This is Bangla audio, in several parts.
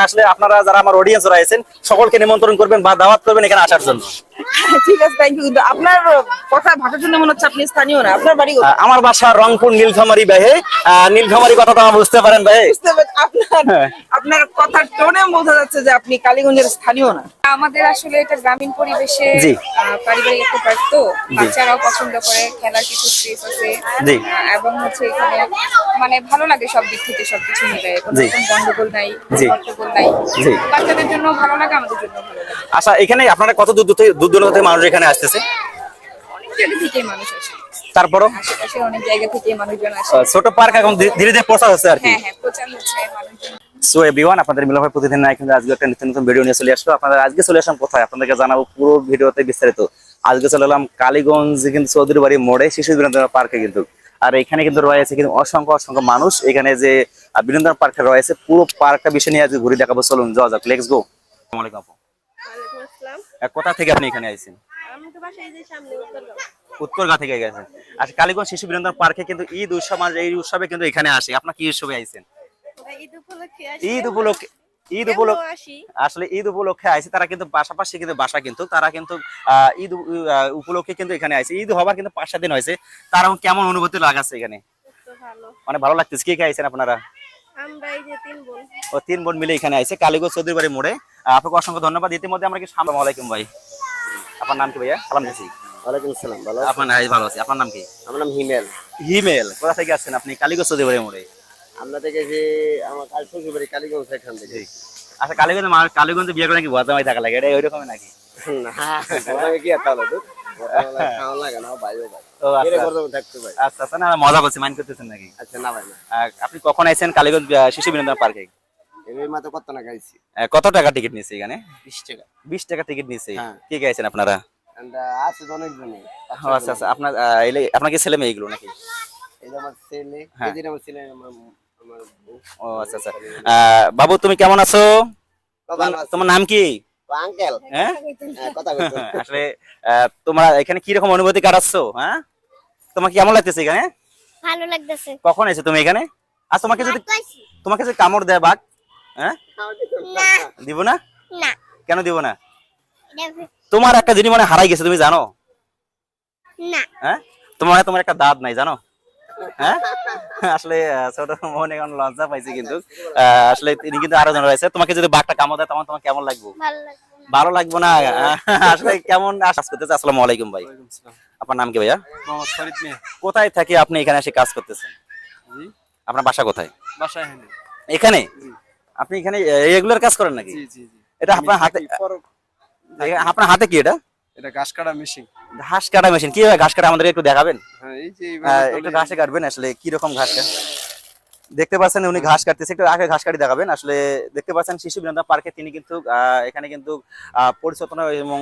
আসলে আপনারা যারা আমার অডিয়েন্স রয়েছেন সকলকে নিমন্ত্রণ করবেন বা দাওয়াত করবেন এখানে আসার জন্য। ঠিক আছে, থ্যাংক ইউ। আপনার কথা ভাষার জন্য মনে হচ্ছে আপনি স্থানীয় না, আপনার বাড়ি কোথায়? আমার বাসা রংপুর নীলফামারী ভাইয়ে। নীলফামারী কথা তো আমার বুঝতে পারেন ভাই। বুঝতে পারছি, আপনার কথার টোনে বোঝা যাচ্ছে যে আপনি কালীগঞ্জের স্থানীয় না। আমাদের আসলে এটা গ্রামীণ পরিবেশে জি। পারিবারিক একটা পার্ক, তো বাচ্চারাও পছন্দ করে, খেলার কিছু স্পেস আছে। জি। এবং হচ্ছে এখানে মানে ভালো লাগে সব দিক থেকে, সবকিছু মিলে কোনো জি। রকম গন্ডগোল নাই, জি। হট্টগোল নাই। জি। বাচ্চাদের জন্য ভালো লাগে, আমাদের জন্য ভালো লাগে। আচ্ছা, এখানে আপনারা কত দূর দূর থেকে মানুষ এখানে আসতেছে? অনেক জায়গা থেকে মানুষ আসে, তারপরও আশেপাশে অনেক জায়গা থেকে মানুষজন আসে। ছোট পার্ক এখন ধীরে ধীরে প্রচার হচ্ছে আর কি। হ্যাঁ হ্যাঁ, প্রচার হচ্ছে মানুষজন। সো এভরিওয়ান, আপনাদের মিলন ভাই প্রতিদিন না কিন্তু আজকে একটা নতুন ভিডিও নিয়ে চলে আসলো। আপনাদের আজকে চলে আসলাম কোথায় আপনাদেরকে জানাবো পুরো ভিডিওতে বিস্তারিত। আজকে চলে এলাম কালীগঞ্জ কিন্তু চৌধুরী বাড়ি মোড়ে শিশু বিনোদন পার্কে কিন্তু। আর এখানে কিন্তু রয়েছে কিন্তু অসংখ্য মানুষ। এখানে যে বিনোদন পার্কটা রয়েছে পুরো পার্কটা বিষয় নিয়ে আজকে ঘুরে দেখাবো। চলুন যাওয়া যাক, লেটস গো। আসসালামু আলাইকুম আপু। ওয়ালাইকুম আসসালাম। কোথা থেকে আপনি এখানে আইছেন? আমি তো বাসায় যে সামনে উত্তরগাঁও। উত্তরগা থেকে গেছেন। আর কালীগঞ্জ শিশু বিনোদন পার্কে কিন্তু ঈদ উৎসব, এই উৎসবে কিন্তু এখানে আসে। আপনার কি উৎসবে আইছেন? ঈদ উপলক্ষে আসি। ঈদ উপলক্ষে এমনিও আসি। আসলে ঈদ উপলক্ষে আইছে তারা কিন্তু পাশাপাশি কিন্তু বাসা কিন্তু তারা কিন্তু ঈদ উপলক্ষে কিন্তু এখানে আইছে। ঈদ হবার কিন্তু 5-7 দিন হয়েছে। তার কেমন অনুভূতি লাগাচ্ছে এখানে? তো ভালো। মানে ভালো লাগতেছে। কে কে আইছেন আপনারা? আমরা এই যে 3 বোন। ও 3 বোন মিলে এখানে আইছে কালীগঞ্জ চৌধুরী বাড়ি মোড়ে। আপনাকে অসংখ্য ধন্যবাদ। ইতিমধ্যে আমরা কি আসসালামু আলাইকুম ভাই। আপনার নাম কি ভাইয়া? সালাম দিছি। ওয়ালাইকুম আসসালাম। ভালো আপনার নাম? ভালো আছি। আপনার নাম কি? আমার নাম হিমেল। হিমেল। কোথা থেকে আসছেন আপনি? কালীগঞ্জ চৌধুরী বাড়ি মোড়ে। আমরা থেকে যে আমার কাল শ্বশুরবাড়ি কালীগঞ্জ এখান থেকে। আচ্ছা, কালীগঞ্জে বিয়ে করে নাকি ভদ্রমাই থাকা লাগে, এটা ওইরকমই নাকি? না, ওটাকে কি এত হলো তো? খাওয়া লাগে না, ভাই ও ভাই। ও এরে আচ্ছা গর্দম থাকতে ভাই। আচ্ছা আচ্ছা, না মজা করছি, মাইন্ড করতেছেন নাকি? আচ্ছা না ভাই না। আপনি কখন আইছেন কালীগঞ্জ শিশু বিনোদন পার্কে? এই মাত্র কত না খাইছি? কত টাকা টিকিট নিছে এখানে? 20 টাকা। 20 টাকা টিকিট নিছে। হ্যাঁ। কে কে আইছেন আপনারা? আমরা আছে তো অনেক জনই। ও আচ্ছা আচ্ছা, আপনার আপনার কি ছেলে মেয়ে এগুলো নাকি? এই যে আমার ছেলে, হ্যাঁ। এই যে আমার ছেলে, আমার বউ। ও আচ্ছা আচ্ছা। বাবু তুমি কেমন আছো? ভালো আছে। তোমার নাম কি? আঙ্কেল। হ্যাঁ, হ্যাঁ, কথা বলতো। আসলে তোমরা এখানে কি রকম অনুভূতি কাটাচ্ছো? হ্যাঁ, তোমার কেমন লাগতেছে এখানে? ভালো লাগতেছে। কখন এসে তুমি এখানে? আর তোমাকে যদি কামড় দেয় বাঘ, হ্যাঁ না দিব না? না। কেন দিব না? তোমার একটা জিনিস মানে হারাই গেছে, তুমি জানো? না। হ্যাঁ, তোমার একটা দাঁত নাই জানো? হ্যাঁ, আসলে ছোট মনে এখন লজ্জা পাইছে কিন্তু আসলে তিনি কিন্তু আরো জন রয়েছে। তোমাকে যদি বাঘটা কামড় দেয় তখন তোমার কেমন লাগবে? ভালো লাগবে। ভালো লাগবে না? আসলে কেমন আশাস করতেছে। আসসালামু আলাইকুম ভাই। আপনার নাম কি ভাইয়া? মোহাম্মদ ফরিদ মিয়া। কোথায় থাকি আপনি এখানে এসে কাজ করতেছেন? জি। আপনার বাসা কোথায়? বাসায় হেনে। এখানে? জি। আপনি এখানে রেগুলার কাজ করেন নাকি? জি জি জি। এটা আপনার হাতে? আপনার হাতে কি এটা? এটা ঘাস কাটা মেশিন। ঘাস কাটা মেশিন। কিভাবে ঘাস কাটা আমাদের একটু দেখাবেন? হ্যাঁ, এই যে এইভাবে একটু ঘাসে কাটবেন। আসলে কি রকম ঘাস দেখতে পাচ্ছেন উনি ঘাস কাটতেছে, একটু আগে ঘাস কাটি দেখাবেন। আসলে দেখতে পাচ্ছেন শিশু বিনোদন পার্কে তিনি কিন্তু এখানে কিন্তু পরিচ্ছন্ন এবং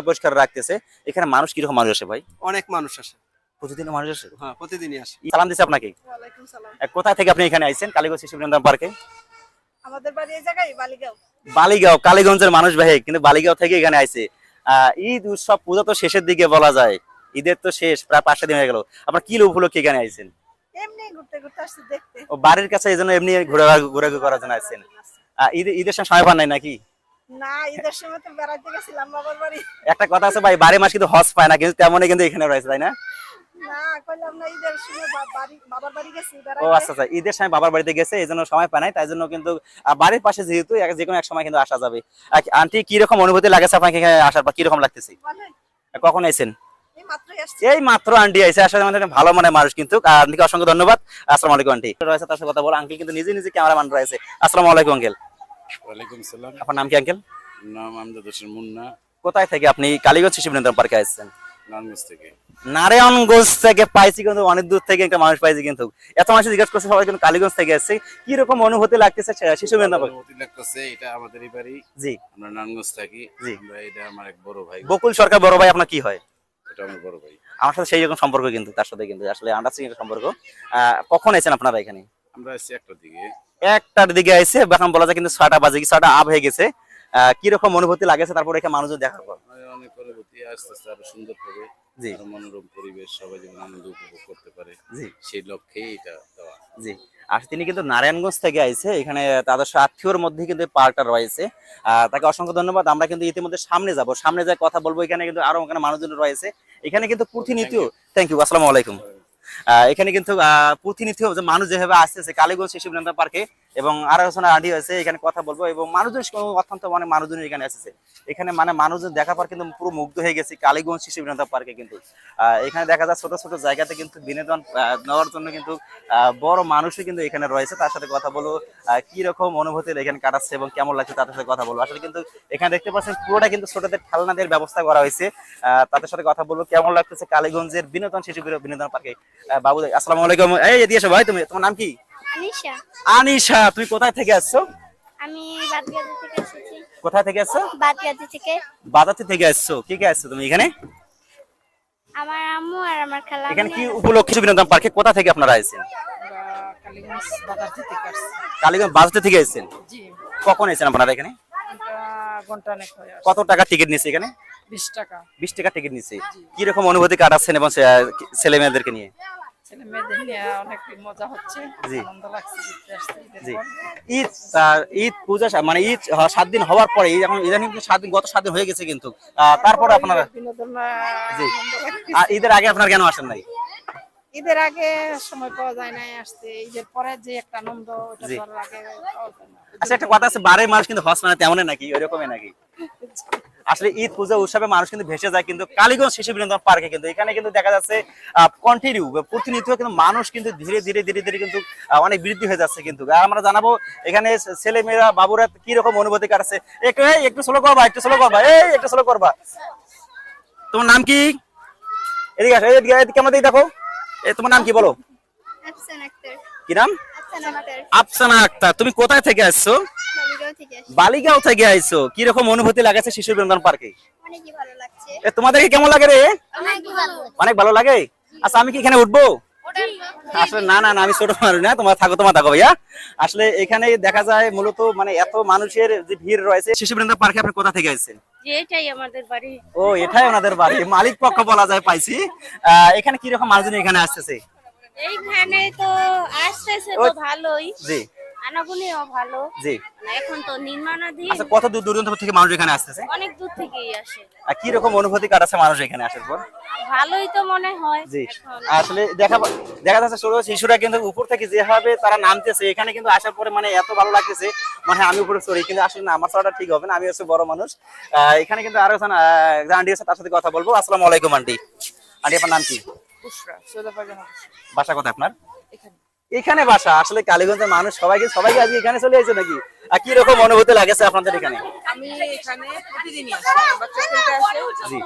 পরিষ্কার রাখতেছে। এখানে মানুষ কিরকম মানুষ আসে ভাই? অনেক মানুষ আসে। প্রতিদিন মানুষ আসে? হ্যাঁ, প্রতিদিনই আসে। সালাম দিচ্ছে আপনাকে। ওয়ালাইকুম সালাম। কোথায় থেকে আপনি এখানে আইছেন কালীগঞ্জ শিশু বিনোদন পার্কে? আমাদের বাড়ি এই জায়গায় বালিগাঁও। বালিগাঁও। কালীগঞ্জের মানুষ ভাই কিন্তু বালিগাঁও থেকে এখানে আইছে। ঈদ উৎসব পূজা তো শেষের দিকে বলা যায়, ঈদের তো শেষ, প্রায় 5 দিন হয়ে গেল। আপনার কি উপলক্ষে এখানে আইছেন? এমনি ঘুরতে ঘুরতে আসছি দেখতে। ও বাড়ির কাছে এই জন্য এমনি ঘোরাঘুরি করার জন্য আসছেন? ঈদের সময় পান নাই নাকি? না, ঈদের সময় তো বেড়াতে গেছিলাম বাবার বাড়ি। একটা কথা আছে ভাই, 12 মাস কিন্তু হজ পায় না, কিন্তু তেমনই কিন্তু এখানে রয়েছে, তাই না? না, কইলাম না, ঈদের সময় বাবার বাড়ি গেছি ও বেড়াতে। আচ্ছা আচ্ছা, ঈদের সময় বাবার বাড়িতে গেছে এই জন্য সময় পায় নাই, তাই জন্য কিন্তু বাড়ির পাশে যেহেতু যে কোনো এক সময় কিন্তু আসা যাবে। আন্টি কি রকম অনুভূতি লাগেছে আপনাকে এখানে আসার পর? কি রকম লাগতেছে? ভালোই। কখন আইছেন? এই মাত্রই আসছি। এই মাত্র আন্টি আইছে। আসলে আমাদের ভালো মনের মানুষ কিন্তু। আন্টিকে অসংখ্য ধন্যবাদ। আসসালামু আলাইকুম আন্টি। রয়েছে তার সাথে কথা বল। আঙ্কেল কিন্তু নিজে ক্যামেরাম্যান রয়েছে। আসসালামু আলাইকুম আঙ্কেল। ওয়ালাইকুম সালাম। আপনার নাম কি আঙ্কেল? নাম আমজাদ হোসেন মুন্না, কোথায় থেকে আপনি কালীগঞ্জ শিশু বিনোদন পার্কে আসছেন? নারায়ণগঞ্জ থেকে। নারায়ণগঞ্জ থেকে পাইছি কিন্তু অনেক দূর থেকে একটা মানুষ পাইছি কিন্তু এত মানুষ জিজ্ঞেস করছে সবাই কিন্তু কালীগঞ্জ থেকে আসছে। কি রকম অনুভূতি লাগতেছে শিশু বিনোদন পার্কে? অনুমতি লাগতেছে, এটা আমাদেরই বাড়ি। জি। আমরা নারায়ণগঞ্জ থাকি। জি। আমরা এটা আমার এক বড় ভাই। বকুল সরকার বড় ভাই আপনার কি হয়? এটা আমার বড় ভাই। আমার সাথে সেই রকম সম্পর্ক কিন্তু, তার সাথে কিন্তু আসলে আন্ডারস্ট্যান্ডিং একটা সম্পর্ক। কখন আছেন আপনারা এখানে? আমরা আসছি একটার দিকে। 1টার দিকে আইছে, এখন বলা যায় কিন্তু 6টা বাজে, কি 6টা আপ হয়ে গেছে। কি রকম অনুভূতি লাগেছে তারপরে এখানে মানুষজন দেখার পর? অনেক অনুভূতি, আস্তে আস্তে আরো সুন্দর হবে। জি। আর মনোরম পরিবেশ সবাই যেন আনন্দ উপভোগ করতে পারে জি সেই লক্ষ্যেই এটা দেওয়া। জি। আর তিনি কিন্তু নারায়ণগঞ্জ থেকে আইছে, এখানে তাদের আত্মীয়র মধ্যে কিন্তু এই পার্কটা রয়েছে। তাকে অসংখ্য ধন্যবাদ। আমরা কিন্তু ইতিমধ্যে সামনে যাব, সামনে যাই কথা বলবো। এখানে কিন্তু আরো ওখানে মানুষজন রয়েছে। এখানে কিন্তু প্রতিনিয়ত, থ্যাংক ইউ, আসসালামু আলাইকুম। এখানে কিন্তু প্রতিনিয়ত যে মানুষ যেভাবে আসতেছে কালীগঞ্জ শিশু বিনোদন পার্কে, এবং আরো একজন আন্টি আছে, এখানে কথা বলবো। এবং মানুষজন অত্যন্ত মানে মানুষজন এখানে আসছে, এখানে মানে মানুষজন দেখার পর কিন্তু পুরো মুগ্ধ হয়ে গেছি কালীগঞ্জ শিশু বিনোদন পার্কে। কিন্তু এখানে দেখা যায় ছোট ছোট জায়গাতে কিন্তু বিনোদন নেওয়ার জন্য কিন্তু বড় মানুষই কিন্তু এখানে রয়েছে। তার সাথে কথা বলবো কি রকম অনুভূতি এখানে কাটাচ্ছে এবং কেমন লাগছে তাদের সাথে কথা বলবো। আসলে কিন্তু এখানে দেখতে পাচ্ছেন পুরোটা কিন্তু ছোটদের খেলনাদের ব্যবস্থা করা হয়েছে। তাদের সাথে কথা বলবো কেমন লাগতেছে কালীগঞ্জের বিনোদন শিশু বিনোদন পার্কে। বাবু, আসসালামু আলাইকুম। এই এদিকে এসো ভাই, তুমি, তোমার নাম কি? আনিশা। আনিশা, তুমি কোথায় থেকে আসছো? আমি বাদগাছি থেকে এসেছি। কোথায় থেকে আসছো? বাদগাছি থেকে। বাজার থেকে আসছো। কি কি আসছো তুমি এখানে? আমার আম্মু আর আমার খালা। এখানে কি উপলক্ষে শিশু বিনোদন পার্কে কোথা থেকে আপনারা আসছেন? কালীগঞ্জ বাজার থেকে আসছি। কালীগঞ্জ বাজার থেকে আসছেন। জি, কখন এসেছেন আপনারা এখানে? এটা ঘন্টা অনেক হয়ে আসছে। কত টাকা টিকিট নিচ্ছে এখানে? 20 টাকা। 20 টাকা টিকিট নিচ্ছে। কি রকম অনুভূতি কাটাচ্ছেন এবং ছেলে মেয়েদেরকে নিয়ে? ছেলে মেয়েদের নিয়ে অনেক মজা হচ্ছে, জি। আনন্দ লাগছে ঘুরতে আসতে ঈদের জি। পর। ঈদ ঈদ পূজা মানে ঈদ 7 দিন হওয়ার পরে, এখন ইদানিং 7 দিন, গত 7 দিন হয়ে গেছে কিন্তু তারপরে আপনারা বিনোদন জি। আনন্দ লাগছে। ঈদের আগে আপনারা কেন আসেন নাই? ঈদের আগে সময় পাওয়া যায় না আসতে, ঈদের পরে যে একটা আনন্দ ওটা জি। তো আর আগে পাওয়া যায় না। আচ্ছা, একটা কথা আছে, 12 মাস কিন্তু হজ মানে তেমনই নাকি, ওই রকমই নাকি? আসলে ঈদ পূজা উৎসবে মানুষ কিন্তু ভেসে যায়, কিন্তু কালীগঞ্জ শিশু বিনোদন পার্কে কিন্তু এখানে কিন্তু দেখা যাচ্ছে কন্টিনিউ প্রতিনিয়ত কিন্তু মানুষ কিন্তু ধীরে ধীরে ধীরে ধীরে কিন্তু অনেক বৃদ্ধি হয়ে যাচ্ছে। কিন্তু আর আমরা জানাবো এখানে ছেলে মেয়েরা বাবুরা কি রকম অনুভূতি কাটছে। একটু স্লো করবা, একটু স্লো করবা, একটু স্লো করবা। তোমার নাম কি? এদিকে আসো, এদিকে আমাদের দেখো। তোমার নাম কি বলো? আফসান আক্তার। কি নাম? আফসান আক্তার। আফসানা আক্তার। তুমি কোথায় থেকে আসছো? বালিগাঁও থেকে আসছি। বালিগাঁও থেকে আইছো। কি রকম অনুভূতি লাগাচ্ছে শিশু বিনোদন পার্কে? অনেকই ভালো লাগছে। তোমাদেরকে কেমন লাগে রে? অনেক ভালো। অনেক ভালো লাগে। আচ্ছা, আমি কি এখানে উঠবো? আসলে না না না, আমি ছোট মানুষ না, তোমার থাকো ভাইয়া। আসলে এখানে দেখা যায় মূলত মানে এত মানুষের যে ভিড় রয়েছে। শিশু বিনোদন পার্কে আপনি কোথা থেকে আসছেন? যে এটাই আমাদের বাড়ি। ও, এটাই ওনাদের বাড়ি, মালিক পক্ষ বলা যায় পাইছি। এখানে কি রকম মানুষজন এখানে আসতেছে? এইখানে তো আসতেছে তো ভালোই, জি আনাগুনিও ভালো। জি। এখন তো নির্মাণাধীন, আচ্ছা, কত দূর দূরান্ত থেকে মানুষ এখানে আসতেছে? অনেক দূর থেকেই আসে। আর কি রকম অনুভূতি কাটাচ্ছে মানুষ এখানে আসার পর? ভালোই তো মনে হয়। জি। এখন আসলে দেখা যাচ্ছে ছোট শিশুরা কিন্তু উপর থেকে যেভাবে তারা নামতেছে, এখানে কিন্তু আসার পরে মানে এত ভালো লাগতেছে, মানে আমি উপরে চড়ি, কিন্তু আসলে না, আমার চড়াটা ঠিক হবে না, আমি হচ্ছে বড় মানুষ। এখানে কিন্তু আরো একজন আন্টি আছে, তার সাথে কথা বলবো। আসসালামু আলাইকুম আন্টি। আন্টি, আপনার নাম কি? বুশরা, সৈয়দা পারভিন বুশরা। বাসা কোথায় আপনার? এখানে এখানে বাসা। আসলে কালীগঞ্জের মানুষ সবাইকে আজকে এখানে চলে আসছে নাকি? আর কি রকম অনুভূতি লাগেছে আপনাদের এখানে? আমি এখানে প্রতিদিনই আসি, বাচ্চা খেলতে আসে। জি।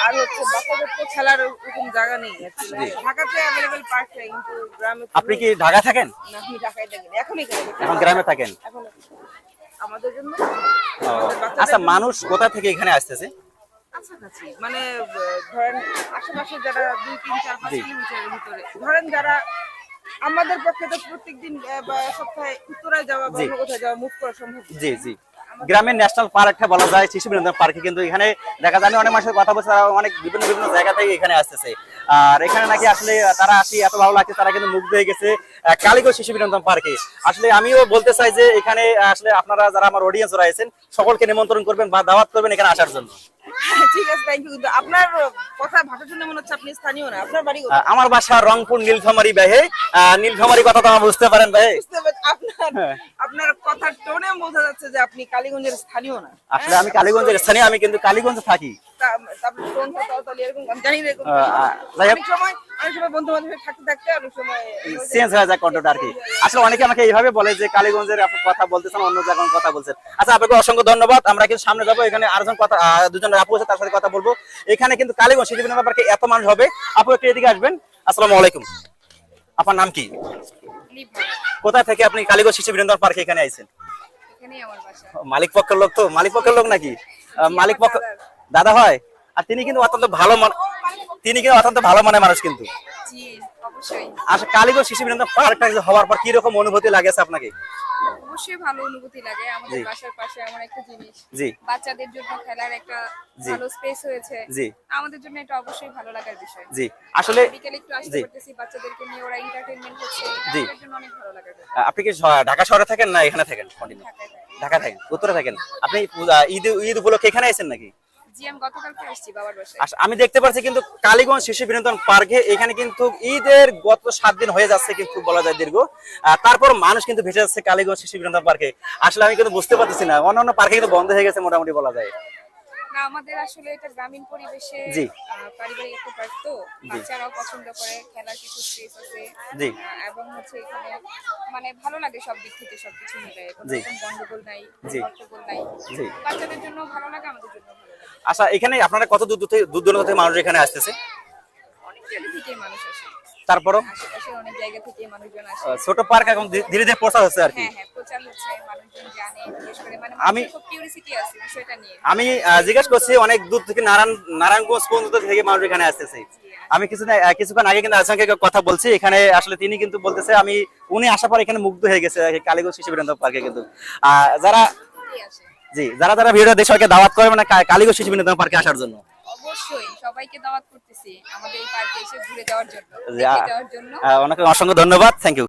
আর হচ্ছে বাচ্চাদের তো খেলার ওরকম জায়গা নেই actually। ঢাকাতে অ্যাভেলেবল পার্ক চাই, কিন্তু গ্রামে তো আপনি কি ঢাকা থাকেন? না, আমি ঢাকায় থাকি না, এখন এখানে থাকি। এখন গ্রামে থাকেন? এখন আমাদের জন্য ও, আমাদের বাচ্চাদের আচ্ছা, জন্য মানুষ কোথা থেকে এখানে আসতেছে? কাছাকাছি, মানে ধরেন আশেপাশে যারা 2, 3, 4, 5 জি। কিলোমিটারের ভিতরে, ধরেন যারা আমাদের পক্ষে তো প্রত্যেকদিন বা সপ্তাহে উত্তরায় যাওয়া বা জি। অন্য কোথাও যাওয়া মুভ করা সম্ভব না। জি জি। গ্রামের ন্যাশনাল পার্কটা বলা যায় শিশু বিনোদন পার্কে, কিন্তু এখানে দেখা যায় আমি অনেক মানুষের কথা বলছি, তারা অনেক বিভিন্ন বিভিন্ন জায়গা থেকে এখানে আসতেছে। আর এখানে নাকি আসলে তারা আসি এত ভালো লাগছে, তারা কিন্তু মুগ্ধ হয়ে গেছে কালীগঞ্জ শিশু বিনোদন পার্কে। আসলে আমিও বলতে চাই যে এখানে আসলে আপনারা যারা আমার অডিয়েন্স রয়েছেন সকলকে নিমন্ত্রণ করবেন বা দাওয়াত করবেন এখানে আসার জন্য। ঠিক আছে, থ্যাংক ইউ। কিন্তু আপনার কথা ভাষা শুনে মনে হচ্ছে আপনি স্থানীয় না। আপনার বাড়ি কোথায়? আমার বাসা রংপুর নীলফামারী ভাই। নীলফামারী কথা তো আমার বুঝতে পারেন ভাই। বুঝতে পারছি, আপনার কথার টোনে বোঝা যাচ্ছে যে আপনি কালীগঞ্জের স্থানীয় না। আসলে আমি কালীগঞ্জের স্থানীয়, আমি কিন্তু কালীগঞ্জে থাকি। তারপর টোনটা তাহলে এরকম, আমি জানি না এরকম। যাই হোক, অনেক সময় বন্ধু বান্ধবের থাকতে অনেক সময় চেঞ্জ হয়ে যায় কন্ট্রোলটা আর কি। আসলে অনেকে আমাকে এইভাবে বলে যে কালীগঞ্জের আপনি কথা বলতেছেন, অন্য জায়গায় কথা বলছেন। আচ্ছা, আপনাকে অসংখ্য ধন্যবাদ। আমরা কিন্তু সামনে যাবো, এখানে আরেকজন কথা, দুজন আপু আছে, তার সাথে কথা বলবো। এখানে কিন্তু কালীগঞ্জ শিশু বিনোদন পার্কে এত মানুষ হবে। আপু একটু এদিকে আসবেন। আসসালামু আলাইকুম। আপনার নাম কি? কোথায় থেকে আপনি কালীগঞ্জ শিশু বিনোদন পার্কে এখানে আইছেন? এখানেই আমার বাসা। মালিক পক্ষের লোক তো? মালিক পক্ষের লোক নাকি? মালিক পক্ষ দাদা হয়। আর তিনি কিন্তু অত্যন্ত ভালো মনের মানুষ কিন্তু। জি, অবশ্যই আচ্ছা, কালীগঞ্জ শিশু বিনোদন পার্কটা হওয়ার পর কি রকম অনুভূতি লাগেছে আপনাকে? অবশ্যই ভালো অনুভূতি লাগে। আমাদের জি। বাসার পাশে এমন একটা জিনিস, জি বাচ্চাদের জন্য খেলার একটা জি। ভালো স্পেস হয়েছে, জি আমাদের জন্য এটা অবশ্যই ভালো লাগার বিষয়। জি আসলে বিকেলে একটু আসতে জি। পারতেছি, বাচ্চাদেরকে নিয়ে ওরা এন্টারটেইনমেন্ট হচ্ছে, জি। আমাদের জন্য অনেক ভালো লাগার বিষয়। আপনি কি ঢাকা শহরে থাকেন না এখানে থাকেন? ঢাকায় থাকি। ঢাকা থাকেন, উত্তরে থাকেন। আপনি ঈদ উপলক্ষে এখানে আছেন নাকি? জি, আমি গতকালকে আসছি বাবার বাসায়। আমি দেখতে পাচ্ছি কিন্তু কালীগঞ্জ শিশু বিনোদন পার্কে এখানে কিন্তু ঈদের গত 7 দিন হয়ে যাচ্ছে কিন্তু বলা যায় দীর্ঘ, তারপর মানুষ কিন্তু ভেসে যাচ্ছে কালীগঞ্জ শিশু বিনোদন পার্কে। আসলে আমি কিন্তু বুঝতে পারতেছি না, অন্যান্য পার্কে কিন্তু বন্ধ হয়ে গেছে মোটামুটি বলা যায়। না, আমাদের আসলে এটা গ্রামীণ পরিবেশে জি। পারিবারিক একটা পার্ক তো, বাচ্চারাও পছন্দ করে, খেলার কিছু স্পেস আছে। জি। এবং হচ্ছে এখানে মানে ভালো লাগে সব দিক থেকে, সবকিছু মিলে কোনো জি। রকম গন্ডগোল নাই, জি। হট্টগোল নাই। জি। বাচ্চাদের জন্য ভালো লাগে, আমাদের জন্য ভালো লাগে। আচ্ছা, এখানে আপনারা কত দূর দূরান্ত থেকে মানুষ এখানে আসতেছে? অনেক জায়গা থেকে মানুষ আসে, তারপরও আশেপাশে অনেক জায়গা থেকে মানুষজন আসে। ছোট পার্ক এখন ধীরে ধীরে প্রচার হচ্ছে আর কি। হ্যাঁ হ্যাঁ, প্রচার হচ্ছে, মানুষজন জানে, বিশেষ করে মানে আমি- মানুষের খুব কিউরিসিটি আছে বিষয়টা নিয়ে। আমি জিজ্ঞেস করছি অনেক দূর থেকে নারায়ণগঞ্জ পর্যন্ত থেকে মানুষ এখানে আসতেছে। আমি কিছুক্ষণ আগে কিন্তু আজকে কথা বলছি এখানে, আসলে তিনি কিন্তু বলতেছে উনি আসার পর এখানে মুগ্ধ হয়ে গেছে কালীগঞ্জ শিশু বিনোদন পার্কে কিন্তু। যারা ঠিকই আসে। জি যারা ভিডিও দেখে সবাইকে দাওয়াত করে মানে কালীগঞ্জ শিশু বিনোদন পার্কে আসার জন্য। অবশ্যই সবাইকে দাওয়াত করতেছি আমাদের এই পার্কে এসে ঘুরে যাওয়ার জন্য, জি, দেখে যাওয়ার জন্য। ওনাকে অসংখ্য ধন্যবাদ, থ্যাংক ইউ।